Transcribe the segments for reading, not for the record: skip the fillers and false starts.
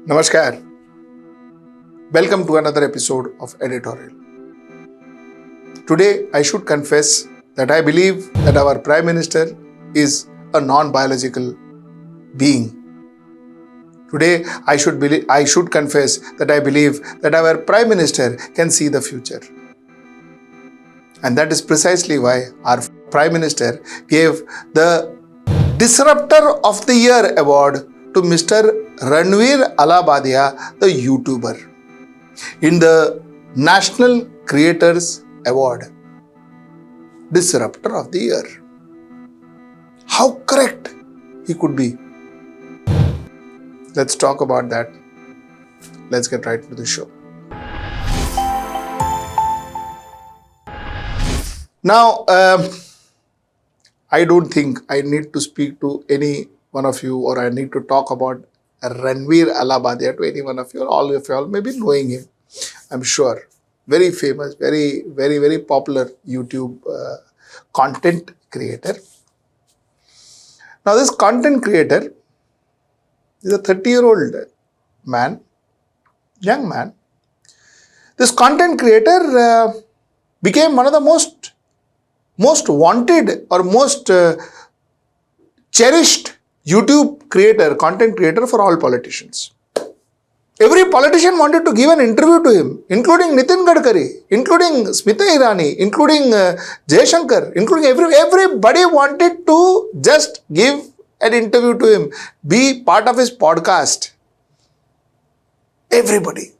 Namaskar. Welcome to another episode of Editorial. Today, I should confess that I believe that our Prime Minister is a non-biological being. Today, I should confess that I believe that our Prime Minister can see the future. And that is precisely why our Prime Minister gave the Disruptor of the Year award to Mr. Ranveer Allahbadia, the YouTuber, in the National Creators Award. Disruptor of the Year. How correct he could be. Let's talk about that. Let's get right into the show. Now, I don't think I need to speak to any one of you, or I need to talk about Ranveer Allahbadia to any one of you. All of you all may be knowing him, I'm sure. Very famous, very popular YouTube content creator. Now, this content creator is a 30-year-old man, young man. This content creator became one of the most wanted or most cherished YouTube creator, content creator for all politicians. Every politician wanted to give an interview to him, including Nitin Gadkari, including Smita Irani, including Jaishankar, including everybody wanted to just give an interview to him, be part of his podcast. Everybody.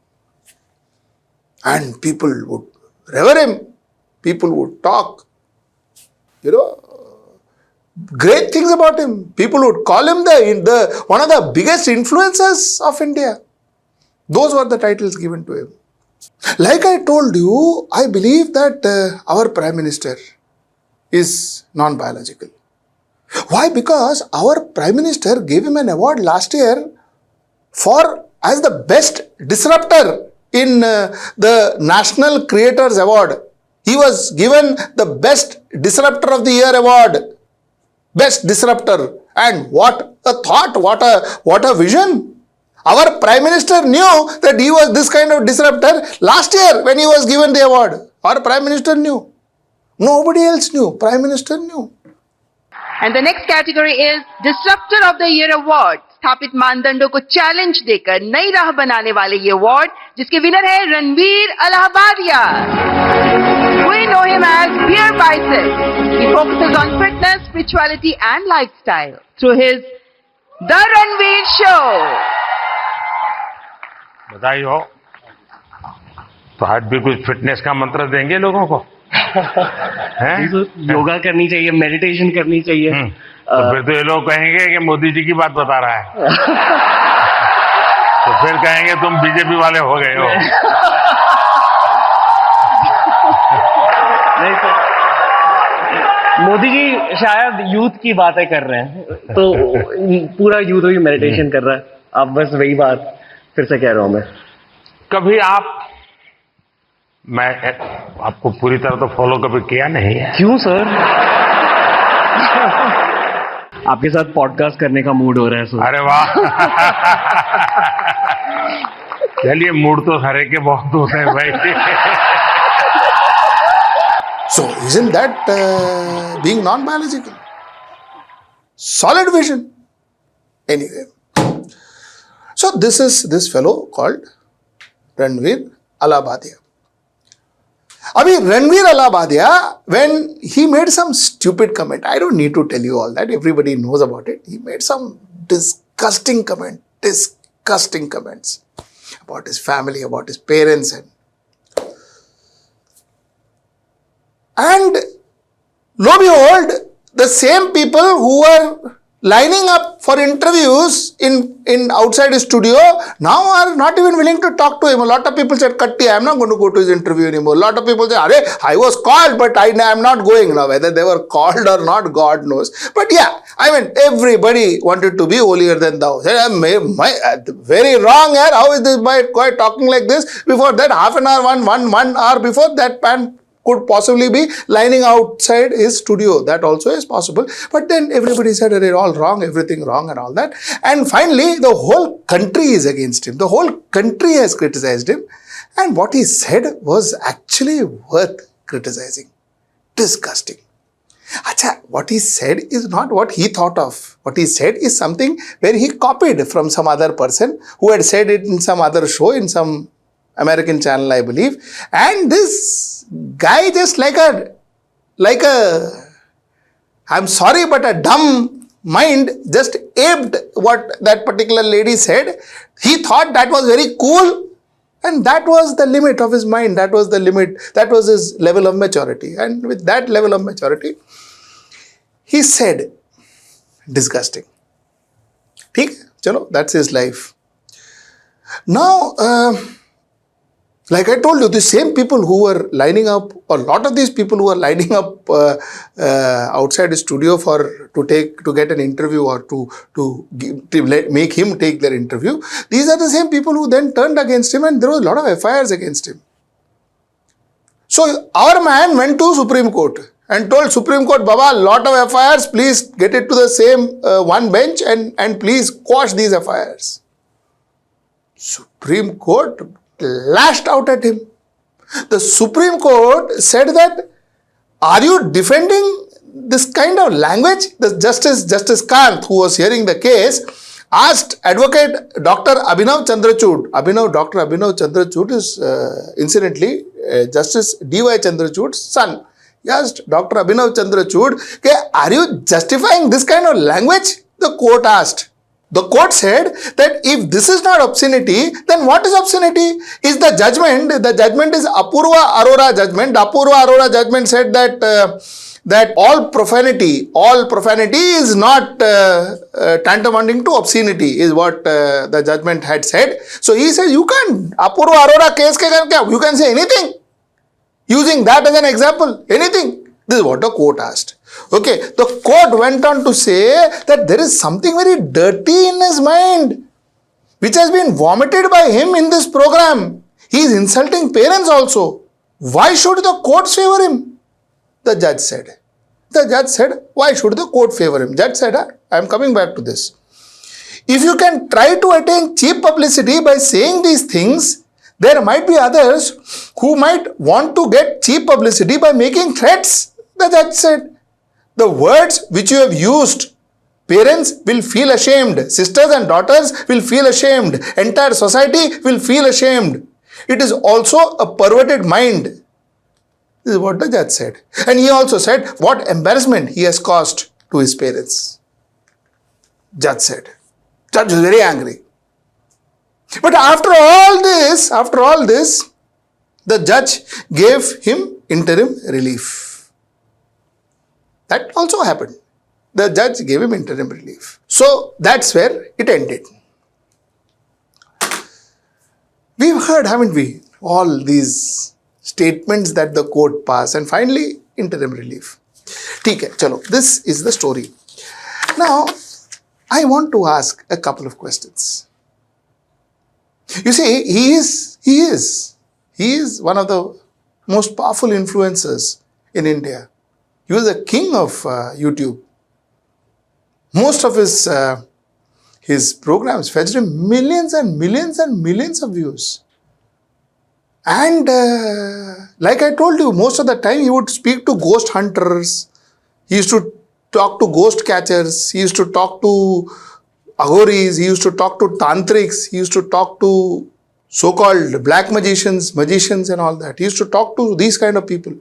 And people would revere him. People would talk, great things about him. People would call him the one of the biggest influencers of India. Those were the titles given to him. Like I told you, I believe that our Prime Minister is non-biological. Why? Because our Prime Minister gave him an award last year as the best disruptor in the National Creators Award. He was given the Best Disruptor of the Year award. Best disruptor. And what a thought, what a vision. Our Prime Minister knew that he was this kind of disruptor last year when he was given the award. Our Prime Minister knew. Nobody else knew. Prime Minister knew. And the next category is Disruptor of the Year Award. स्थापित मानदंडों को challenge देकर नई राह बनाने वाले ये award, जिसके विनर है Ranveer Allahbadia. We know him as Beer Bicep. He focuses on fitness, spirituality and lifestyle through his The Ranveer Show. बधाई हो. तो आज भी कुछ फिटनेस का मंत्र देंगे लोगों को. योगा करनी चाहिए, मेडिटेशन करनी चाहिए. तो फिर तो ये लोग कहेंगे कि मोदी जी की बात बता रहा है. तो फिर कहेंगे तुम बीजेपी वाले हो गए हो. नहीं तो मोदी जी शायद यूथ की बातें कर रहे हैं, तो पूरा यूथ ही मेडिटेशन कर रहा है. आप बस वही बात फिर से कह रहा हूं मैं. कभी मैं आपको पूरी तरह तो फॉलो कभी किया नहीं है. क्यों सर? आपके साथ पॉडकास्ट करने का मूड हो रहा है सर. अरे वाह. चलिए, मूड तो हर एक के बहुत होते हैं भाई. So, isn't that being non-biological? Solid vision. Anyway. So, this is this fellow called Ranveer Allahbadia. Abhi, Ranveer Allahbadia, when he made some stupid comment, I don't need to tell you all that, everybody knows about it. He made some disgusting comments about his family, about his parents, and lo and behold, the same people who were lining up for interviews in outside his studio now are not even willing to talk to him. A lot of people said, Katti, I am not going to go to his interview anymore. A lot of people say, I was called, but I am not going. Now, whether they were called or not, God knows. But yeah, I mean, everybody wanted to be holier than thou. Very wrong here. How is this boy talking like this? Before that, half an hour, one hour before that man could possibly be lining outside his studio. That also is possible. But then everybody said it all wrong, everything wrong and all that. And finally, the whole country is against him. The whole country has criticized him. And what he said was actually worth criticizing. Disgusting. Acha, what he said is not what he thought of. What he said is something where he copied from some other person who had said it in some other show, in some American channel, I believe. And this guy just like a, I'm sorry, but a dumb mind just aped what that particular lady said. He thought that was very cool. And that was the limit of his mind. That was the limit. That was his level of maturity. And with that level of maturity, he said, disgusting. ठीक है, चलो, that's his life. Now, like I told you, the same people who were lining up, a lot of these people who were lining up outside the studio to get an interview or to make him take their interview, these are the same people who then turned against him, and there was a lot of FIRs against him. So our man went to Supreme Court and told Supreme Court, Baba, lot of FIRs, please get it to the same one bench and please quash these FIRs. Supreme Court lashed out at him. The Supreme Court said that, are you defending this kind of language? The Justice Kant, who was hearing the case, asked advocate Dr. Abhinav Chandrachud. Dr. Abhinav Chandrachud is incidentally Justice D.Y. Chandrachud's son. He asked Dr. Abhinav Chandrachud, are you justifying this kind of language? The court asked. The court said that if this is not obscenity, then what is obscenity? Is the judgment is Apurva Arora judgment. The Apurva Arora judgment said that all profanity is not tantamounting to obscenity, is what the judgment had said. So he said, you can't, Apurva Arora case you can say anything. Using that as an example, anything. This is what the court asked. Okay, the court went on to say that there is something very dirty in his mind, which has been vomited by him in this program. He is insulting parents also. Why should the courts favor him? The judge said. Why should the court favor him? Judge said, I am coming back to this. If you can try to attain cheap publicity by saying these things, there might be others who might want to get cheap publicity by making threats, the judge said. The words which you have used, parents will feel ashamed, sisters and daughters will feel ashamed, entire society will feel ashamed. It is also a perverted mind. This is what the judge said. And he also said what embarrassment he has caused to his parents. Judge said. Judge was very angry. But after all this, the judge gave him interim relief. That also happened. The judge gave him interim relief. So that's where it ended. We've heard, haven't we, all these statements that the court passed, and finally interim relief. ठीक है, चलो, this is the story. Now, I want to ask a couple of questions. You see, he is one of the most powerful influencers in India. He was the king of YouTube. Most of his programs fetched him millions and millions and millions of views. And like I told you, most of the time he would speak to ghost hunters. He used to talk to ghost catchers. He used to talk to aghoris. He used to talk to tantrics. He used to talk to so-called black magicians and all that. He used to talk to these kind of people.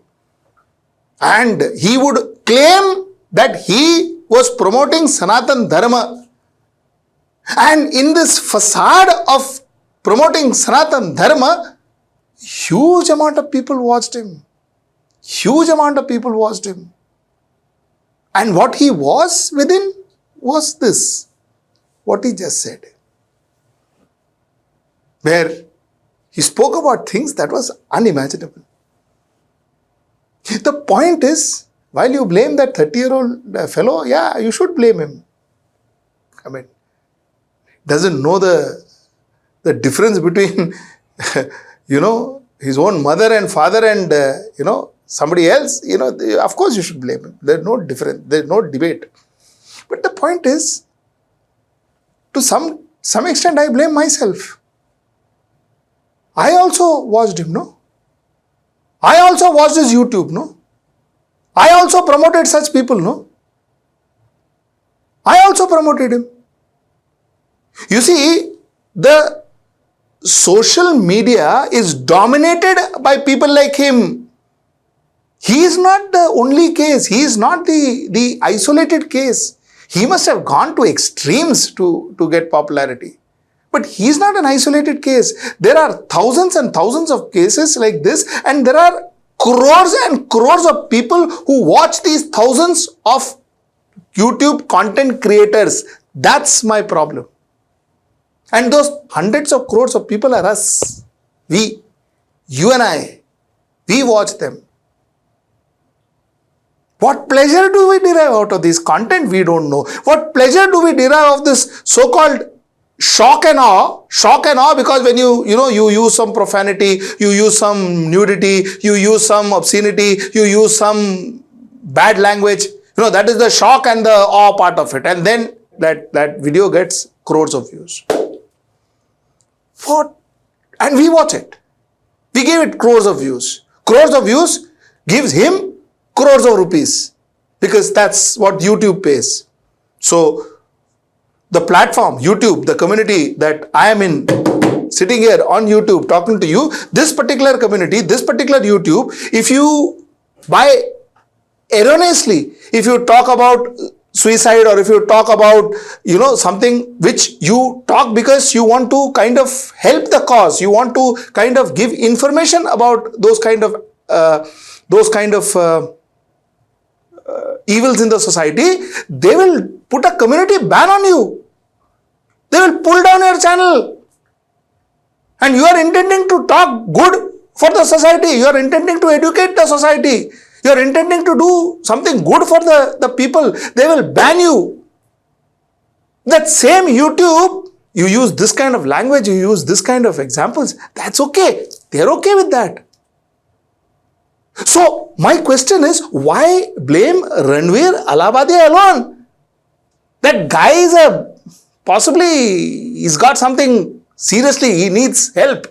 And he would claim that he was promoting Sanatan Dharma. And in this facade of promoting Sanatan Dharma, huge amount of people watched him. And what he was within was this, what he just said. Where he spoke about things that was unimaginable. The point is, while you blame that 30-year-old fellow, yeah, you should blame him. I mean, doesn't know the difference between, his own mother and father and, somebody else, of course you should blame him. There's no difference. There's no debate. But the point is, to some extent, I blame myself. I also watched him, no? I also watched his YouTube, no? I also promoted such people, no? I also promoted him. You see, the social media is dominated by people like him. He is not the only case. He is not the isolated case. He must have gone to extremes to get popularity. But he is not an isolated case. There are thousands and thousands of cases like this, and there are crores and crores of people who watch these thousands of YouTube content creators. That's my problem. And those hundreds of crores of people are us. We, you and I, we watch them. What pleasure do we derive out of this content? We don't know. What pleasure do we derive of this so-called shock and awe? Shock and awe, because when you use some profanity, you use some nudity, you use some obscenity, you use some bad language. That is the shock and the awe part of it. And then that video gets crores of views. What? And we watch it. We gave it crores of views. Crores of views gives him crores of rupees, because that's what YouTube pays. So the platform, YouTube, the community that I am in, sitting here on YouTube talking to you, this particular community, this particular YouTube, if you, by erroneously, if you talk about suicide, or if you talk about, something which you talk because you want to kind of help the cause, you want to kind of give information about those kind of evils in the society, they will put a community ban on you. They will pull down your channel. And you are intending to talk good for the society. You are intending to educate the society. You are intending to do something good for the people. They will ban you. That same YouTube, you use this kind of language, you use this kind of examples. That's okay. They are okay with that. So, my question is, why blame Ranveer Allahbadia alone? That guy is possibly he's got something, seriously, he needs help.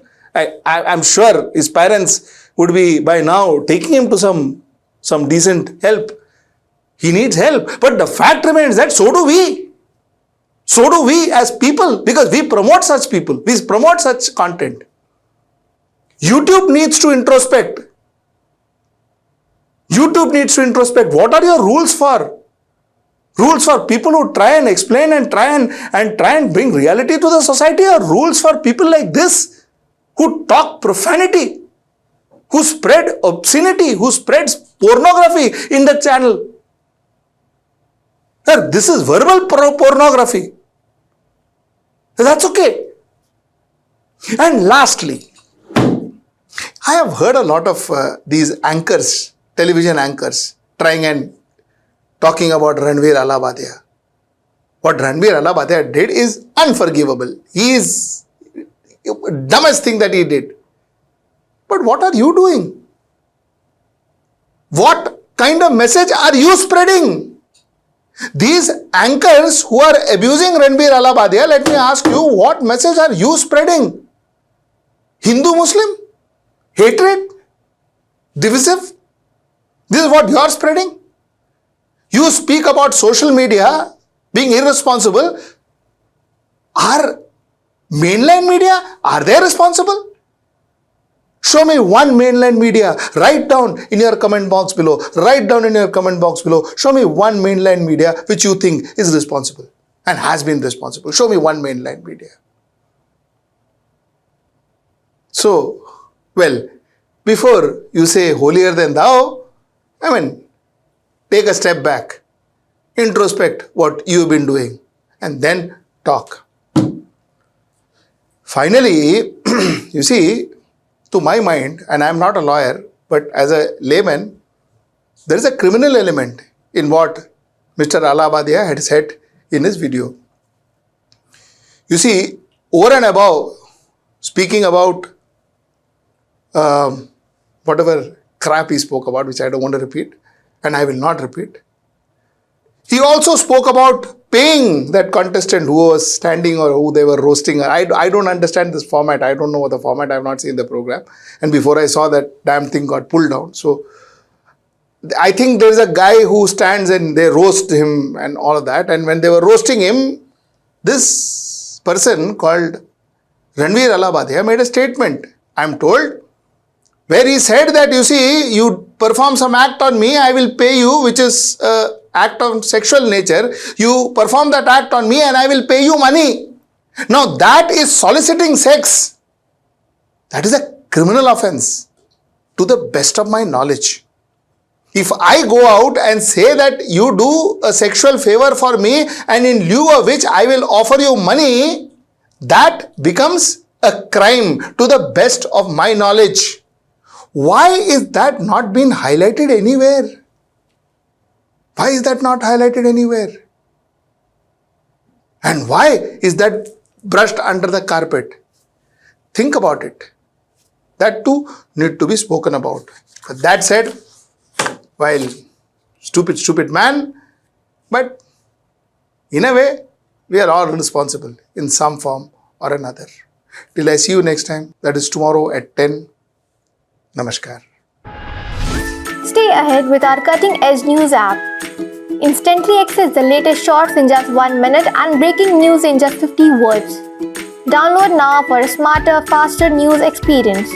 I'm sure his parents would be by now taking him to some decent help. He needs help. But the fact remains that so do we. So do we as people, because we promote such people. We promote such content. YouTube needs to introspect. YouTube needs to introspect. What are your rules for? Rules for people who try and explain and try and bring reality to the society, or rules for people like this who talk profanity, who spread obscenity, who spreads pornography in the channel? Sir, this is verbal pornography. That's okay. And lastly, I have heard a lot of these anchors, television anchors, trying and talking about Ranveer Allahbadia. What Ranveer Allahbadia did is unforgivable. He is the dumbest thing that he did. But what are you doing? What kind of message are you spreading? These anchors who are abusing Ranveer Allahbadia, let me ask you, what message are you spreading? Hindu-Muslim? Hatred? Divisive? This is what you are spreading? You speak about social media being irresponsible. Are mainland media, are they responsible? Show me one mainland media. Write down in your comment box below. Write down in your comment box below. Show me one mainland media which you think is responsible and has been responsible. Show me one mainland media. So, well, before you say holier than thou, take a step back, introspect what you've been doing, and then talk. Finally, you see, to my mind, and I'm not a lawyer, but as a layman, there is a criminal element in what Mr. Allahbadia had said in his video. You see, over and above speaking about whatever crap he spoke about, which I don't want to repeat, and I will not repeat. He also spoke about paying that contestant who was standing or who they were roasting. I don't understand this format. I don't know what the format. I have not seen the program. And before I saw that damn thing got pulled down. So I think there's a guy who stands and they roast him and all of that. And when they were roasting him, this person called Ranveer Allahbadia made a statement, I'm told, where he said that, you see, you perform some act on me, I will pay you, which is act of sexual nature. You perform that act on me and I will pay you money. Now that is soliciting sex. That is a criminal offense to the best of my knowledge. If I go out and say that you do a sexual favor for me and in lieu of which I will offer you money, that becomes a crime to the best of my knowledge. Why is that not been highlighted anywhere? Why is that not highlighted anywhere? And why is that brushed under the carpet? Think about it. That too need to be spoken about. But that said, while stupid man, but in a way, we are all responsible in some form or another. Till I see you next time, that is tomorrow at 10. Namaskar. Stay ahead with our cutting-edge news app. Instantly access the latest shorts in just 1 minute and breaking news in just 50 words. Download now for a smarter, faster news experience.